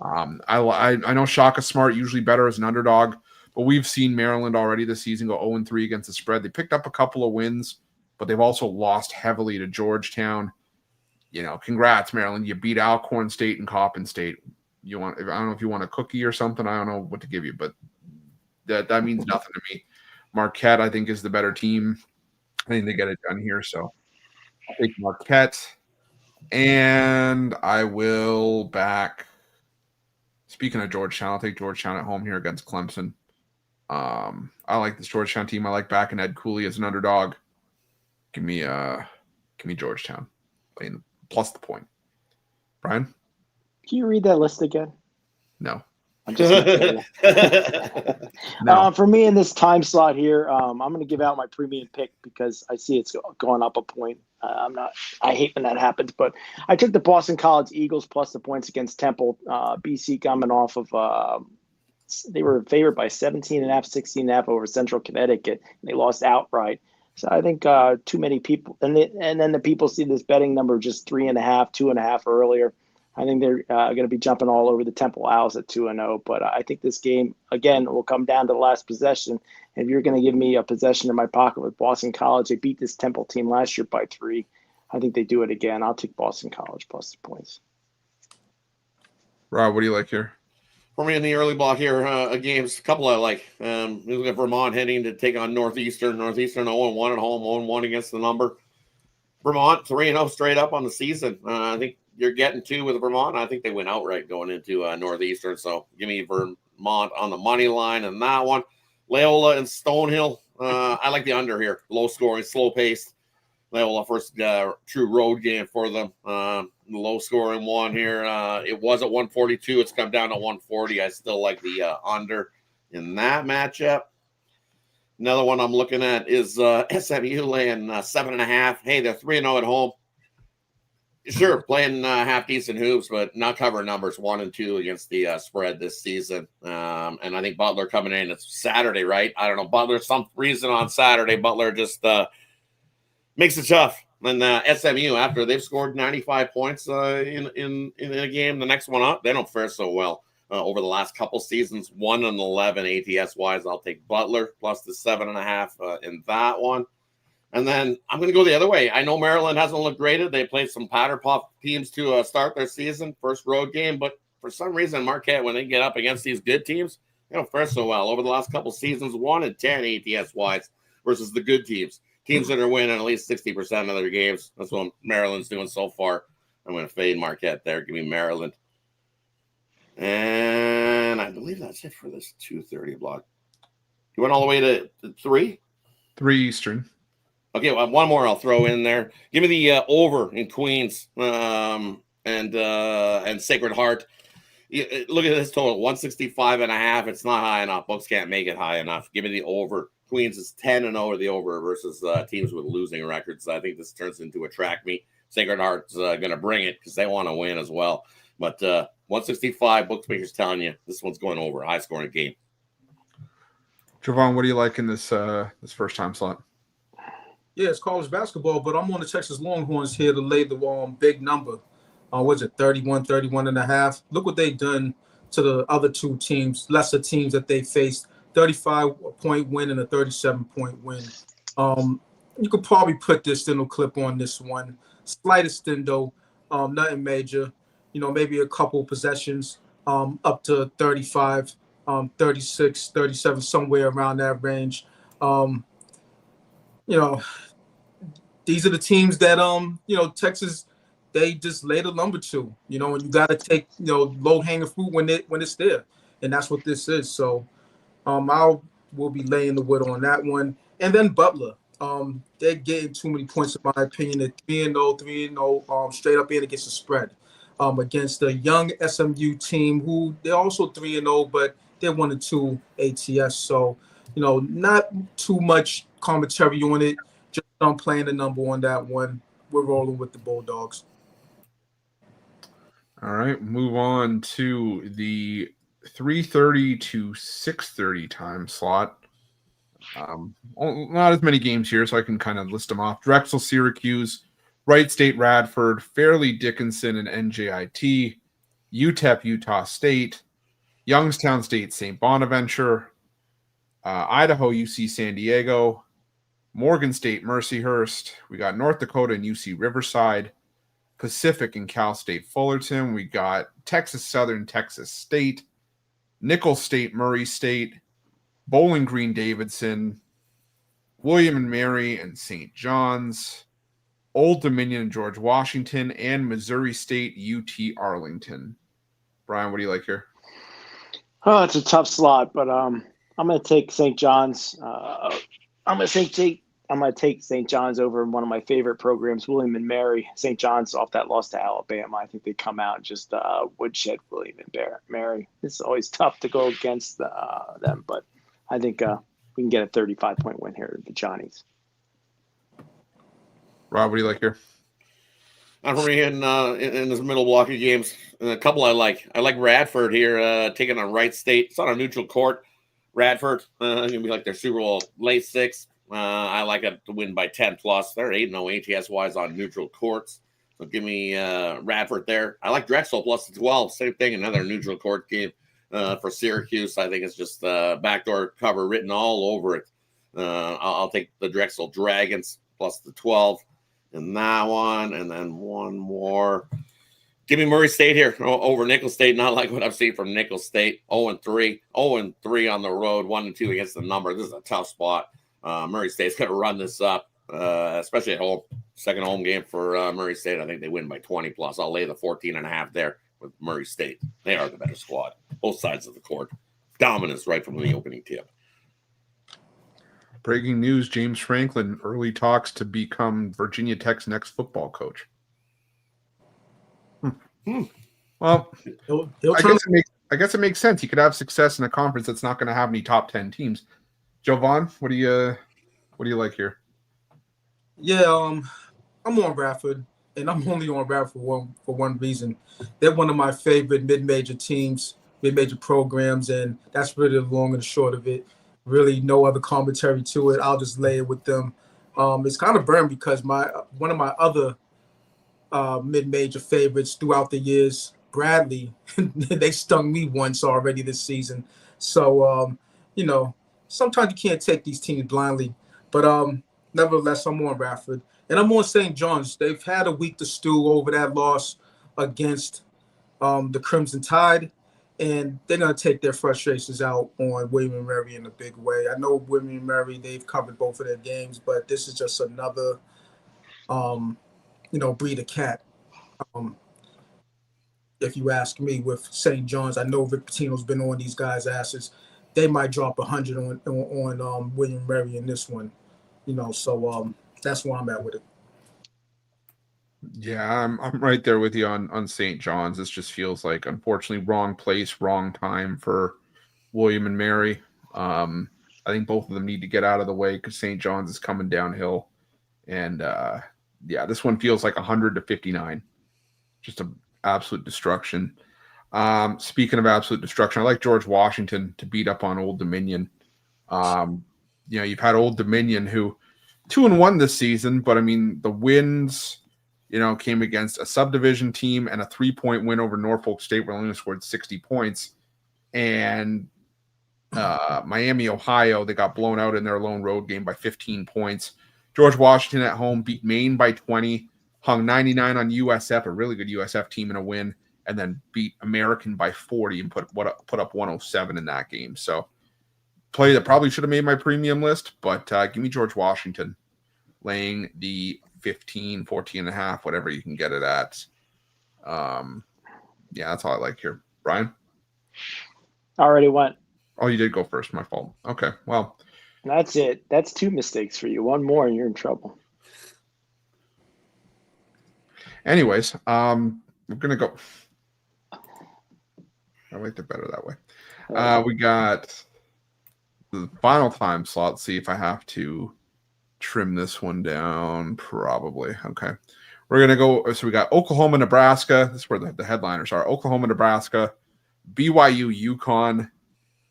I know Shaka Smart usually better as an underdog, but we've seen Maryland already this season go 0-3 against the spread. They picked up a couple of wins, but they've also lost heavily to Georgetown. You know, congrats, Maryland. You beat Alcorn State and Coppin State. I don't know if you want a cookie or something. I don't know what to give you, but that means nothing to me. Marquette, I think, is the better team. I think they get it done here. So I'll take Marquette. And I will back. Speaking of Georgetown, I'll take Georgetown at home here against Clemson. I like this Georgetown team. I like backing Ed Cooley as an underdog. Give me Georgetown playing plus the point. Brian? Can you read that list again? No. I'm just gonna No. for me in this time slot here, I'm going to give out my premium pick because I see it's going up a point. I hate when that happens, but I took the Boston College Eagles plus the points against Temple. BC coming off of they were favored by 17.5, 16.5 over Central Connecticut, and they lost outright. So I think too many people, and then the people see this betting number just 3.5, 2.5 earlier. I think they're going to be jumping all over the Temple Owls at 2-0. But I think this game, again, will come down to the last possession. If you're going to give me a possession in my pocket with Boston College, they beat this Temple team last year by 3. I think they do it again. I'll take Boston College plus the points. Rob, what do you like here? For me in the early block here, games, a couple I like. We look at Vermont heading to take on Northeastern. Northeastern 0-1 at home, 0-1 against the number. Vermont 3-0 straight up on the season. I think you're getting 2 with Vermont. I think they went outright going into Northeastern. So give me Vermont on the money line and that one. Loyola and Stonehill. I like the under here. Low scoring, slow paced. Loyola first true road game for them. Low scoring one here. It was at 142. It's come down to 140. I still like the under in that matchup. Another one I'm looking at is SMU laying 7.5. Hey, they're 3-0 at home. Sure, playing half decent hoops, but not covering numbers 1 and 2 against the spread this season. And I think Butler coming in. It's Saturday, right? I don't know. Butler, some reason on Saturday, Butler just makes it tough. And SMU, after they've scored 95 points in a game, the next one up, they don't fare so well over the last couple seasons. 1-11 ATS wise. I'll take Butler plus the 7.5 in that one. And then I'm going to go the other way. I know Maryland hasn't looked great. They played some powder puff teams to start their season, first road game. But for some reason, Marquette, when they get up against these good teams, they don't fare so well. Over the last couple seasons, 1-10 ATS wise versus the good teams. Teams that are winning at least 60% of their games. That's what Maryland's doing so far. I'm going to fade Marquette there. Give me Maryland. And I believe that's it for this 2:30 block. You went all the way to 3? 3 Eastern. Okay, well, one more I'll throw in there. Give me the over in Queens and Sacred Heart. Look at this total, 165.5. It's not high enough. Books can't make it high enough. Give me the over. Queens is 10-0 to the over versus teams with losing records. I think this turns into a track meet. Sacred Heart's going to bring it because they want to win as well. But 165, bookmakers telling you this one's going over. High scoring game. Jovan, what do you like in this this first time slot? Yeah, it's college basketball, but I'm on the Texas Longhorns here to lay the big number. What's it, 31.5? Look what they've done to the other 2 teams, lesser teams that they faced. 35-point win and a 37-point win. You could probably put this stendo clip on this one. Slightest stendo, nothing major. You know, maybe a couple possessions up to 35, 36, 37, somewhere around that range. You know, these are the teams that, Texas, they just lay the number to, and you got to take, low-hanging fruit when it's there. And that's what this is. So, we'll be laying the wood on that one. And then Butler, They're getting too many points, in my opinion. They're 3-0, 3-0, straight up in against the spread. Against the young SMU team, who they're also 3-0, but they're 1-2 ATS. So, not too much commentary on it. Just playing the number on that one. We're rolling with the Bulldogs. All right, move on to the 3:30 to 6:30 time slot. Not as many games here, so I can kind of list them off. Drexel, Syracuse, Wright State, Radford, Fairleigh Dickinson, and NJIT, UTEP, Utah State, Youngstown State, St. Bonaventure, Idaho, UC San Diego, Morgan State, Mercyhurst. We got North Dakota and UC Riverside, Pacific and Cal State Fullerton. We got Texas Southern, Texas State, Nicholls State, Murray State, Bowling Green, Davidson, William and Mary and St. John's, Old Dominion and George Washington, and Missouri State, UT Arlington. Brian, what do you like here? Oh, it's a tough slot, but I'm going to take St. John's. I'm going to take St. John's over one of my favorite programs, William and Mary. St. John's off that loss to Alabama. I think they come out and just woodshed William and Mary. It's always tough to go against them, but I think we can get a 35-point win here, the Johnnies. Rob, what do you like here? I'm for me in this middle block of games. And a couple I like. I like Radford here, taking on Wright State. It's on a neutral court. Radford, going to be like their Super Bowl late six. I like it to win by 10 plus. They're 8-0 ATS-wise on neutral courts. So give me Radford there. I like Drexel plus 12. Same thing, another neutral court game for Syracuse. I think it's just backdoor cover written all over it. I'll take the Drexel Dragons plus the 12 in that one. And then one more. Give me Murray State here over Nicholls State. Not like what I've seen from Nicholls State. 0-3. 0-3 on the road. 1-2 against the number. This is a tough spot. Murray State's going to run this up, especially at home. Second home game for Murray State. I think they win by 20 plus. I'll lay the 14.5 there with Murray State. They are the better squad. Both sides of the court. Dominance right from the opening tip. Breaking news, James Franklin, early talks to become Virginia Tech's next football coach. Well, I guess it makes sense. He could have success in a conference that's not going to have any top 10 teams. Jovan, what do you like here? Yeah, I'm on Radford, and I'm only on Radford for one reason. They're one of my favorite mid-major teams, mid-major programs, and that's really the long and short of it. Really, no other commentary to it. I'll just lay it with them. It's kind of burned because one of my other mid-major favorites throughout the years, Bradley, they stung me once already this season. So, sometimes you can't take these teams blindly. But nevertheless, I'm on Radford. And I'm on St. John's. They've had a week to stew over that loss against the Crimson Tide. And they're going to take their frustrations out on William and Mary in a big way. I know William and Mary, they've covered both of their games, but this is just another, breed of cat. If you ask me, with St. John's, I know Rick Pitino's been on these guys' asses. They might drop 100 on William and Mary in this one. So that's where I'm at with it. Yeah, I'm right there with you on St. John's. This just feels like, unfortunately, wrong place, wrong time for William and Mary. I think both of them need to get out of the way because St. John's is coming downhill. And, this one feels like 100-59. Just an absolute destruction. Speaking of absolute destruction, I like George Washington to beat up on Old Dominion. You've had Old Dominion who 2-1 this season, but I mean, the wins – came against a subdivision team and a 3-point win over Norfolk State, where they only scored 60 points. And Miami, Ohio, they got blown out in their lone road game by 15 points. George Washington at home beat Maine by 20, hung 99 on USF, a really good USF team in a win, and then beat American by 40 and put up 107 in that game. So play that probably should have made my premium list, but give me George Washington laying the 15, 14.5, whatever you can get it at. That's all I like here. Brian? Already went. Oh, you did go first. My fault. Okay. Well, That's it. That's 2 mistakes for you. One more and you're in trouble. Anyways, we're gonna go. I liked it better that way. We got the final time slot. Let's see if I have to trim this one down. Probably. Okay. We're gonna go. So we got Oklahoma, Nebraska. This is where the headliners are. Oklahoma, Nebraska, BYU, UConn.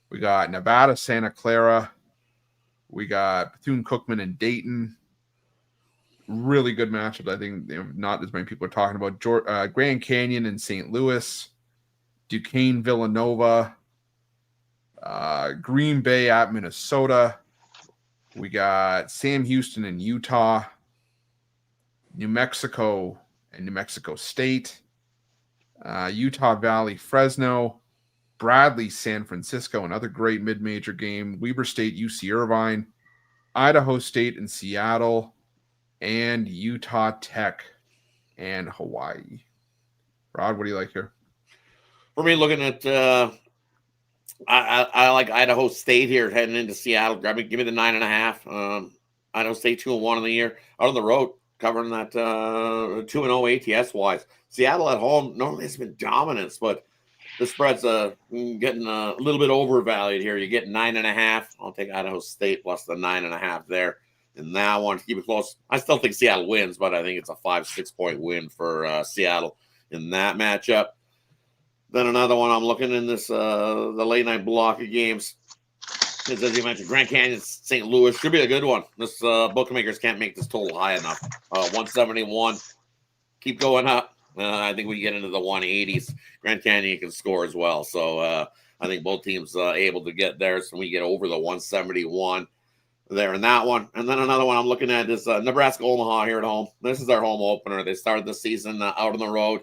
We got Nevada, Santa Clara. We got Bethune-Cookman and Dayton. Really good matchup. I think not as many people are talking about. Grand Canyon and St. Louis. Duquesne, Villanova. Green Bay at Minnesota. We got Sam Houston and Utah. New Mexico and New Mexico State. Utah Valley, Fresno. Bradley, San Francisco, another great mid-major game. Weber State, UC Irvine. Idaho State and Seattle. And Utah Tech and Hawaii. Rod, what do you like here? For me, looking at I like Idaho State here heading into Seattle. Give me the 9.5. Idaho State 2-1 in the year. Out on the road, covering that 2-0 ATS wise. Seattle at home normally has been dominance, but the spread's getting a little bit overvalued here. You get 9.5. I'll take Idaho State plus the 9.5 there. And that one, keep it close. I still think Seattle wins, but I think it's a 5-6 point win for Seattle in that matchup. Then another one I'm looking in this the late night block of games is, as you mentioned, Grand Canyon, St. Louis. Should be a good one. This bookmakers can't make this total high enough. 171. Keep going up. I think we get into the 180s. Grand Canyon can score as well. So I think both teams able to get there. So we get over the 171 there in that one. And then another one I'm looking at is Nebraska Omaha here at home. This is their home opener. They started the season out on the road.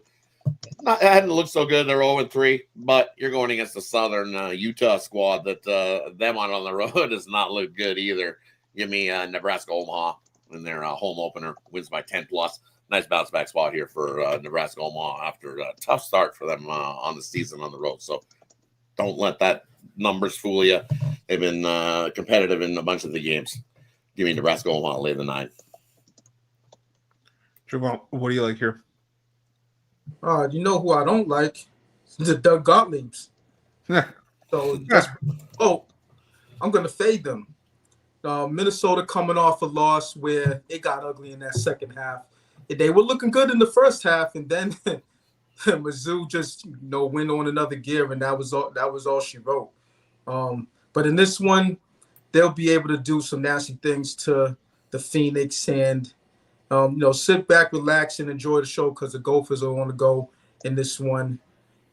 It hadn't looked so good. They're 0-3, but you're going against the Southern Utah squad that them on the road does not look good either. Give me Nebraska Omaha in their home opener. Wins by 10+. Nice bounce back spot here for Nebraska Omaha after a tough start for them on the season on the road. So don't let that numbers fool you. They've been competitive in a bunch of the games. Give me Nebraska Omaha, lay the 9. Jovan, what do you like here? You know who I don't like? The Doug Gottliebs. So, I'm going to fade them. Minnesota coming off a loss where it got ugly in that second half. They were looking good in the first half, and then Mizzou just went on another gear, and that was all she wrote. But in this one, they'll be able to do some nasty things to the Phoenix and sit back, relax, and enjoy the show because the Gophers are on the go in this one,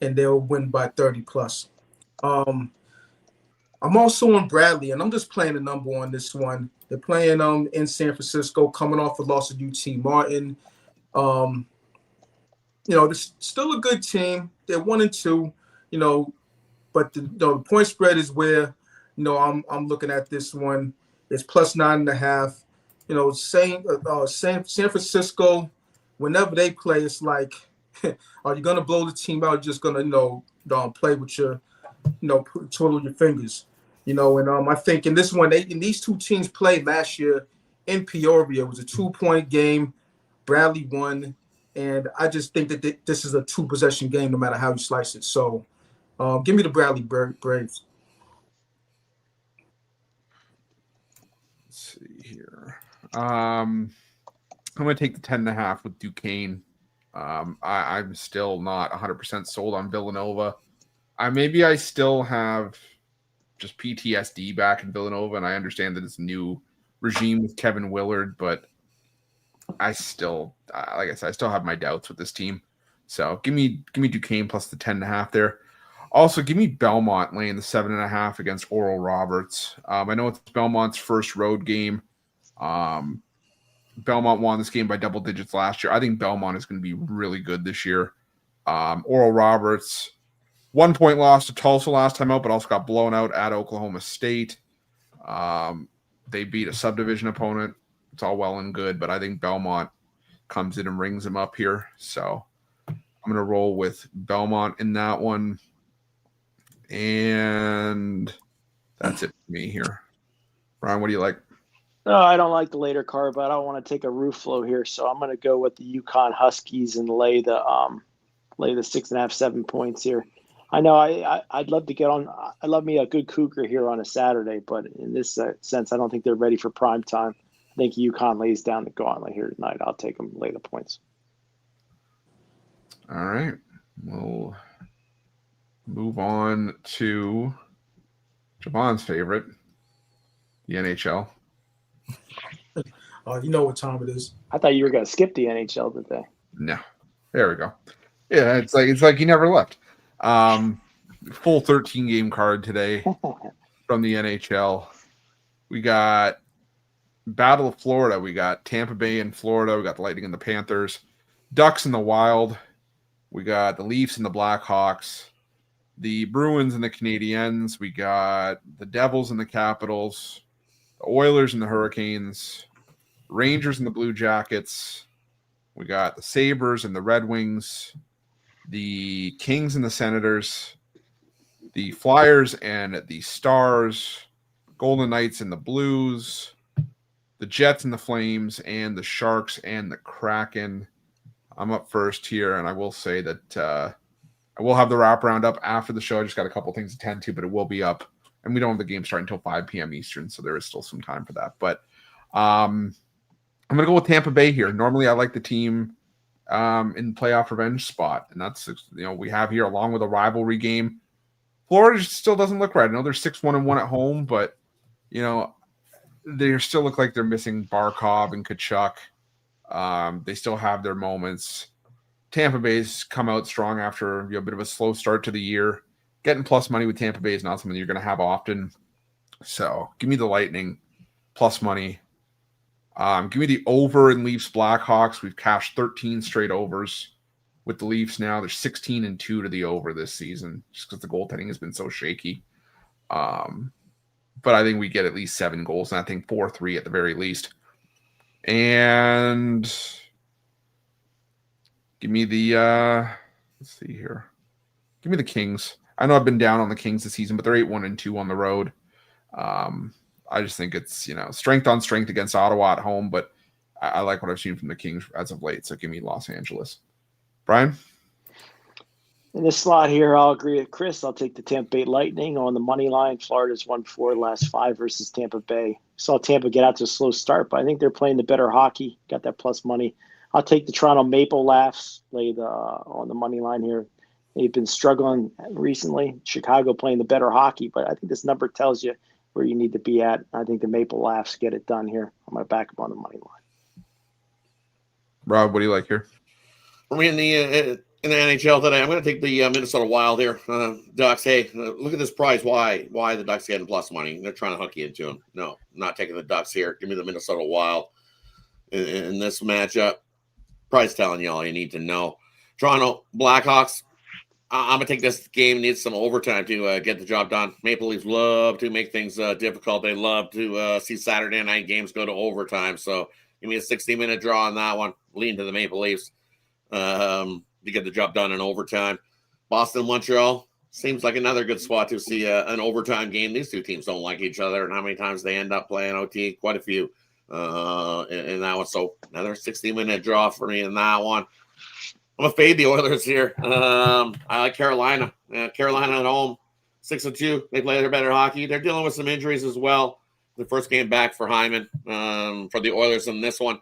and they'll win by 30+. I'm also on Bradley, and I'm just playing the number on this one. They're playing in San Francisco, coming off a loss of UT Martin. They're still a good team. They're 1-2, but the point spread is where I'm looking at this one. It's plus 9.5. San Francisco, whenever they play, it's like, are you gonna blow the team out? Or just gonna play with your twiddle your fingers, and I think in this one, these two teams played last year in Peoria. It was a 2-point game. Bradley won, and I just think that this is a 2-possession game, no matter how you slice it. So, give me the Bradley Braves. Let's see here. I'm going to take the 10.5 with Duquesne. I'm still not 100% sold on Villanova. Maybe I still have just PTSD back in Villanova, and I understand that it's a new regime with Kevin Willard, but I still, like I said, I still have my doubts with this team. So give me Duquesne plus the 10.5 there. Also, give me Belmont laying the 7.5 against Oral Roberts. I know it's Belmont's first road game. Belmont won this game by double digits last year. I think Belmont is going to be really good this year. Oral Roberts, 1-point loss to Tulsa last time out, but also got blown out at Oklahoma State. They beat a subdivision opponent. It's all well and good, but I think Belmont comes in and rings them up here. So I'm going to roll with Belmont in that one. And that's it for me here. Ryan, what do you like? No, I don't like the later card, but I don't want to take a Ruffolo here, so I'm going to go with the Yukon Huskies and lay the 6.5, 7 points here. I know I'd love to get on. I love me a good Cougar here on a Saturday, but in this sense, I don't think they're ready for prime time. I think Yukon lays down the gauntlet here tonight. I'll take them, lay the points. All right. We'll move on to Jovan's favorite, the NHL. You know what time it is. I thought you were going to skip the NHL today. No. There we go. Yeah, it's like he never left. Full 13-game card today from the NHL. We got Battle of Florida. We got Tampa Bay and Florida. We got the Lightning and the Panthers. Ducks and the Wild. We got the Leafs and the Blackhawks. The Bruins and the Canadiens. We got the Devils and the Capitals. The Oilers and the Hurricanes. Rangers and the Blue Jackets. We got the Sabres and the Red Wings. The Kings and the Senators. The Flyers and the Stars. Golden Knights and the Blues. The Jets and the Flames. And the Sharks and the Kraken. I'm up first here, and I will say that I will have the wraparound up after the show. I just got a couple things to tend to, but it will be up. And we don't have the game starting until 5 p.m. Eastern, so there is still some time for that. But I'm going to go with Tampa Bay here. Normally, I like the team in playoff revenge spot, and that's, we have here along with a rivalry game. Florida still doesn't look right. I know they're 6-1-1 at home, but they still look like they're missing Barkov and Kachuk. They still have their moments. Tampa Bay's come out strong after a bit of a slow start to the year. Getting plus money with Tampa Bay is not something you're going to have often. So give me the Lightning plus money. Give me the over in Leafs Blackhawks. We've cashed 13 straight overs with the Leafs now. They're 16-2 to the over this season just because the goaltending has been so shaky. But I think we get at least 7 goals, and I think 4-3 at the very least. And give me the let's see here. Give me the Kings. I know I've been down on the Kings this season, but they're 8-1-2 on the road. I just think it's strength on strength against Ottawa at home, but I like what I've seen from the Kings as of late. So give me Los Angeles. Brian? In this slot here, I'll agree with Chris. I'll take the Tampa Bay Lightning on the money line. Florida's won 4 last 5 versus Tampa Bay. Saw Tampa get out to a slow start, but I think they're playing the better hockey. Got that plus money. I'll take the Toronto Maple Laughs. Lay on the money line here. They've been struggling recently. Chicago playing the better hockey, but I think this number tells you where you need to be at. I think the Maple Laughs get it done here. I'm going to back them on the money line. Rob, what do you like here? For me in the NHL today, I'm going to take the Minnesota Wild here. Ducks, hey, look at this price. Why the Ducks getting plus money? They're trying to hook you into them. No, I'm not taking the Ducks here. Give me the Minnesota Wild in this matchup. Price telling you all you need to know. Toronto Blackhawks. I'm going to take this game. Needs some overtime to get the job done. Maple Leafs love to make things difficult. They love to see Saturday night games go to overtime. So give me a 60-minute draw on that one. Lean to the Maple Leafs to get the job done in overtime. Boston, Montreal seems like another good spot to see an overtime game. These two teams don't like each other, and how many times they end up playing OT? Quite a few in that one. So another 60-minute draw for me in that one. I'm going to fade the Oilers here. I like Carolina. Carolina at home, 6-2. They play their better hockey. They're dealing with some injuries as well. The first game back for Hyman for the Oilers in this one.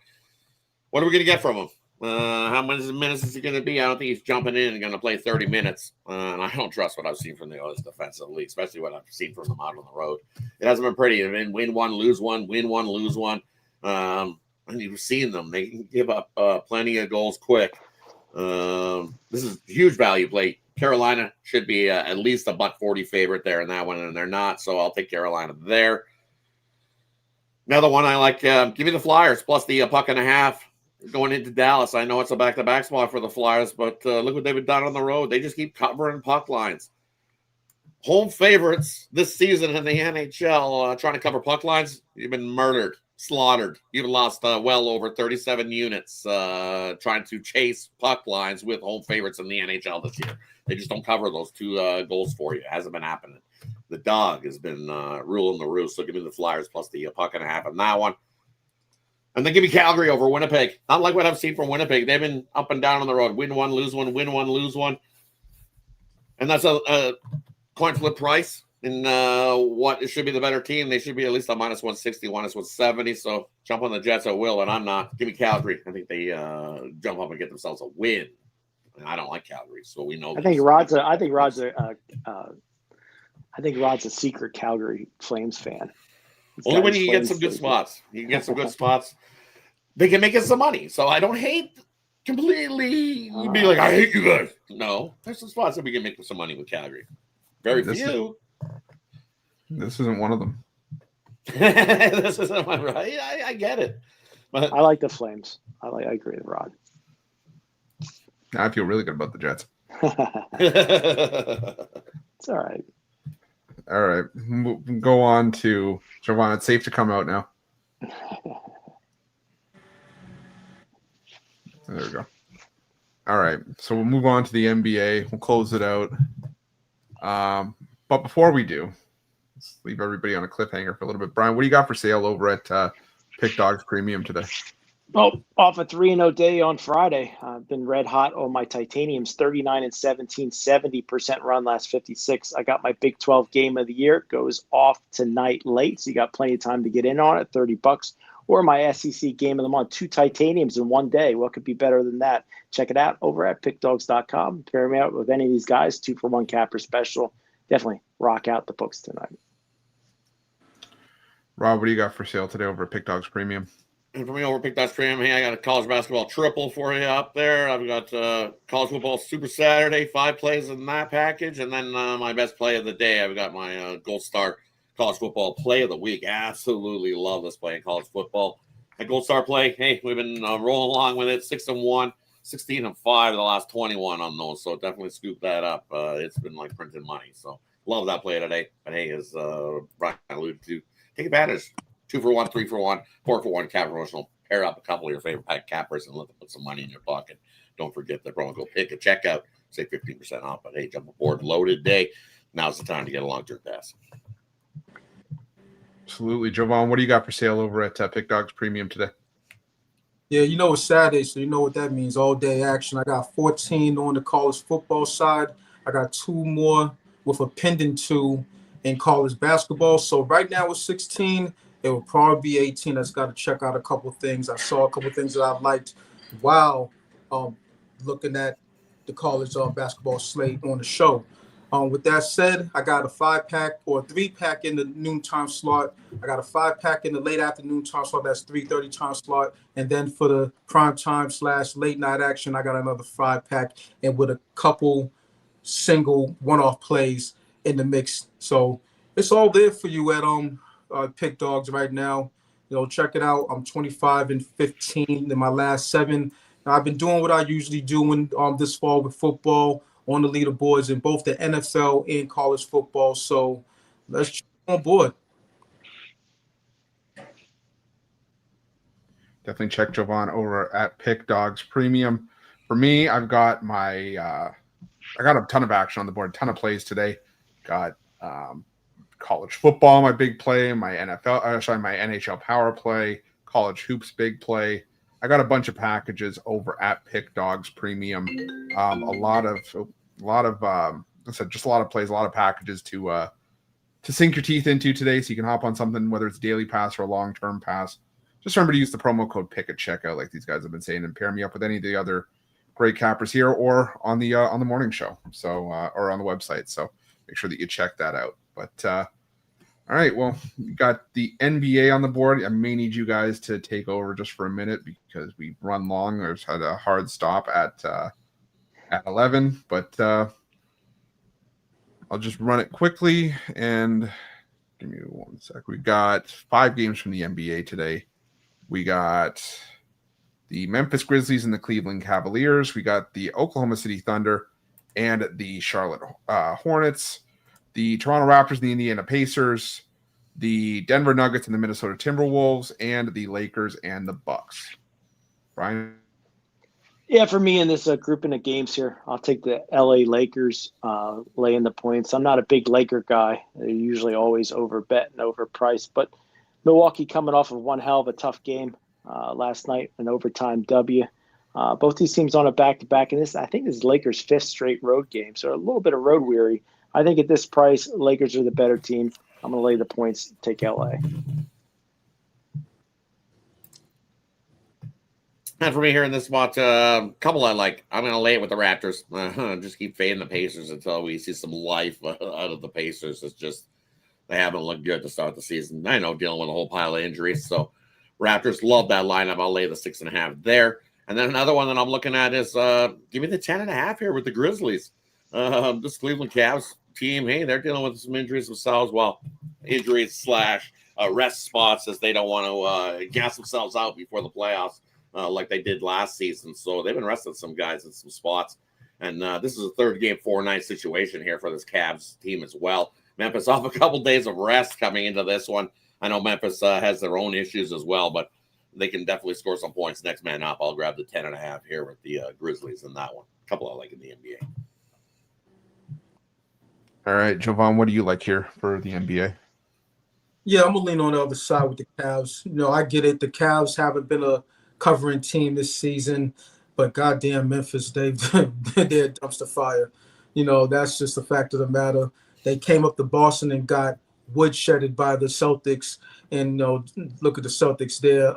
What are we going to get from him? How many minutes is he going to be? I don't think he's jumping in and going to play 30 minutes. And I don't trust what I've seen from the Oilers defensively, especially what I've seen from them out on the road. It hasn't been pretty. They've been win one, lose one, win one, lose one. And you've seen them. They can give up plenty of goals quick. This is a huge value play. Carolina should be at least a $1.40 favorite there in that one, and they're not. So I'll take Carolina there. Another one I like. Give me the Flyers plus the $1.50 going into Dallas. I know it's a back-to-back spot for the Flyers, but look what they've done on the road. They just keep covering puck lines. Home favorites this season in the NHL trying to cover puck lines. You've been murdered, slaughtered. You've lost well over 37 units trying to chase puck lines with home favorites in the NHL this year. They just don't cover those 2 goals for you. It hasn't been happening. The dog has been ruling the roost. So give me the Flyers plus the $1.50 on that one. And then give me Calgary over Winnipeg. Not like what I've seen from Winnipeg. They've been up and down on the road. Win one, lose one, win one, lose one. And that's a coin flip price. And what it should be the better team. They should be at least a minus 160, minus 170. So jump on the Jets, I will, and I'm not. Give me Calgary. I think they jump up and get themselves a win. And I don't like Calgary, so we know. I think Rod's a secret Calgary Flames fan. Only when you get some good spots. You can get some good spots. They can make us some money. So I don't hate completely. You'd be like, I hate you guys. No, there's some spots that we can make some money with Calgary. Very few. This isn't one of them. This isn't one, right? I get it. But I like the Flames. I agree with Rod. I feel really good about the Jets. It's all right. All right. Go on to Jovan. It's safe to come out now. There we go. All right. So we'll move on to the NBA. We'll close it out. But before we do, let's leave everybody on a cliffhanger for a little bit. Brian, what do you got for sale over at PickDawgz Premium today? Well, off a 3-0 day on Friday. I've been red hot on my titaniums, 39-17, 70% run last 56. I got my Big 12 game of the year. Goes off tonight late, so you got plenty of time to get in on it, $30. Or my SEC game of the month, 2 titaniums in one day. What could be better than that? Check it out over at PickDawgz.com. Pair me out with any of these guys, 2-for-1 capper special. Definitely rock out the books tonight. Rob, what do you got for sale today over at PickDawgz Premium? And for me over Pick Dawgz Premium, hey, I got a college basketball triple for you up there. I've got college football Super Saturday, 5 plays in that package. And then my best play of the day, I've got my Gold Star college football play of the week. Absolutely love this play in college football. A Gold Star play, hey, we've been rolling along with it, 6-1, 16-5 the last 21 on those. So definitely scoop that up. It's been like printing money. So love that play today. But hey, as Brian alluded to, take advantage. 2-for-1, 3-for-1, 4-for-1 cap promotional. Pair up a couple of your favorite pack cappers and let them put some money in your pocket. Don't forget the promo code pick a checkout. Save 15% off. But hey, jump aboard, loaded day. Now's the time to get a long-term pass. Absolutely. Jovan, what do you got for sale over at PickDawgz Premium today? Yeah, you know it's Saturday, so you know what that means. All day action. I got 14 on the college football side. I got 2 more with a pending 2 in college basketball. So right now it's 16. It will probably be 18. That's got to check out a couple things. I saw a couple things that I liked while looking at the college basketball slate on the show. With that said, I got a 5-pack or a 3-pack in the noontime slot. I got a 5-pack in the late afternoon time slot. That's 3:30 time slot. And then for the prime time / late night action, I got another 5-pack and with a couple single one-off plays in the mix. So it's all there for you at Pick Dawgz right now. You know, check it out. I'm 25-15 in my last 7. Now, I've been doing what I usually do this fall with football on the leaderboards in both the NFL and college football. So let's jump on board. Definitely check Jovan over at PickDawgz Premium. For me, I've got my I got a ton of action on the board, a ton of plays today. Got college football, my big play, my my NHL power play, college hoops big play. I got a bunch of packages over at PickDawgz Premium. A lot of plays, a lot of packages to sink your teeth into today, so you can hop on something, whether it's daily pass or a long-term pass. Just remember to use the promo code pick at checkout, like these guys have been saying, and pair me up with any of the other great cappers here or on the morning show, so or on the website. So make sure that you check that out. But all right, well, we got the NBA on the board. I may need you guys to take over just for a minute because we run long. There's had a hard stop at 11, but I'll just run it quickly and give me one sec. We got 5 games from the NBA today. We got the Memphis Grizzlies and the Cleveland Cavaliers. We got the Oklahoma City Thunder and the Charlotte Hornets, the Toronto Raptors and the Indiana Pacers, the Denver Nuggets and the Minnesota Timberwolves, and the Lakers and the Bucks. Brian? Yeah, for me in this grouping of games here, I'll take the LA Lakers laying the points. I'm not a big Laker guy. They're usually always over bet and overpriced, but Milwaukee coming off of one hell of a tough game last night, an overtime W. Both these teams on a back-to-back, and I think this is Lakers' fifth straight road game, so a little bit of road weary. I think at this price, Lakers are the better team. I'm going to lay the points, take LA. And for me here in this spot, couple I like. I'm going to lay it with the Raptors. Just keep fading the Pacers until we see some life out of the Pacers. It's just they haven't looked good to start the season. I know, dealing with a whole pile of injuries. So Raptors love that lineup. I'll lay the 6.5 there. And then another one that I'm looking at is give me the 10.5 here with the Grizzlies. This Cleveland Cavs team, hey, they're dealing with some injuries themselves. Well, injuries / rest spots, as they don't want to gas themselves out before the playoffs. Like they did last season. So they've been resting some guys in some spots. And this is a third game, 4-night situation here for this Cavs team as well. Memphis off a couple days of rest coming into this one. I know Memphis has their own issues as well, but they can definitely score some points. Next man up, I'll grab the 10.5 here with the Grizzlies in that one. A couple I like in the NBA. All right, Jovan, what do you like here for the NBA? Yeah, I'm gonna lean on the other side with the Cavs. I get it. The Cavs haven't been a covering team this season, but goddamn Memphis, they're a dumpster fire. That's just the fact of the matter. They came up to Boston and got woodshedded by the Celtics, and look at the Celtics. They're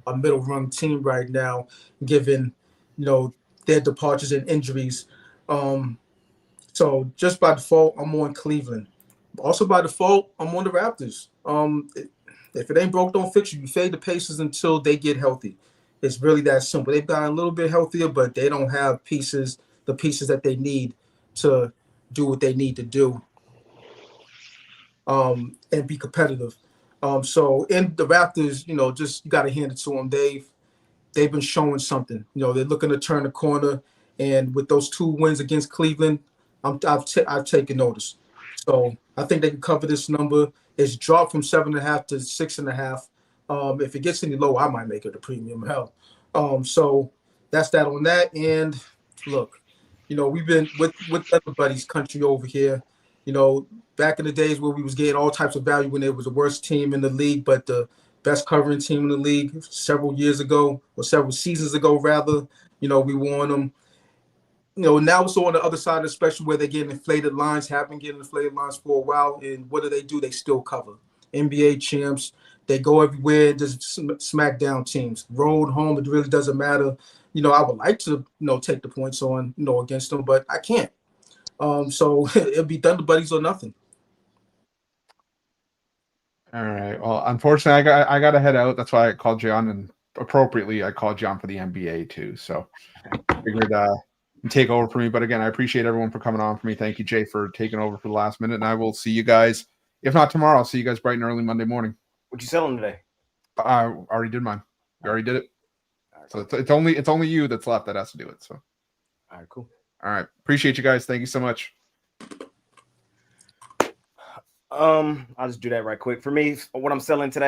a middle rung team right now, given their departures and injuries. So just by default, I'm on Cleveland. Also by default, I'm on the Raptors. If it ain't broke, don't fix it. You fade the Pacers until they get healthy. It's really that simple. They've gotten a little bit healthier, but they don't have the pieces that they need to do what they need to do and be competitive. So in the Raptors, just you got to hand it to them. They've been showing something. They're looking to turn the corner, and with those 2 wins against Cleveland, I've taken notice. So I think they can cover this number. It's dropped from 7.5 to 6.5. If it gets any lower, I might make it a premium. Hell. So that's that on that. And look, we've been with everybody's country over here. Back in the days where we was getting all types of value when it was the worst team in the league, but the best covering team in the league several years ago, or several seasons ago, rather, we won them. Now it's on the other side of the spectrum where they're getting inflated lines, have been getting inflated lines for a while. And what do? They still cover. NBA champs, they go everywhere, just smack down teams. Road, home, it really doesn't matter. I would like to, take the points on, against them, but I can't. So it'll be Thunder Buddies or nothing. All right. Well, unfortunately, I got to head out. That's why I called you on, and appropriately, I called you on for the NBA too. So I figured take over for me. But again, I appreciate everyone for coming on for me. Thank you, Jay, for taking over for the last minute. And I will see you guys, if not tomorrow, I'll see you guys bright and early Monday morning. What you selling today? I already did mine. You already did it. So it's only you that's left that has to do it. So all right, cool. All right. Appreciate you guys. Thank you so much. I'll just do that right quick. For me, what I'm selling today.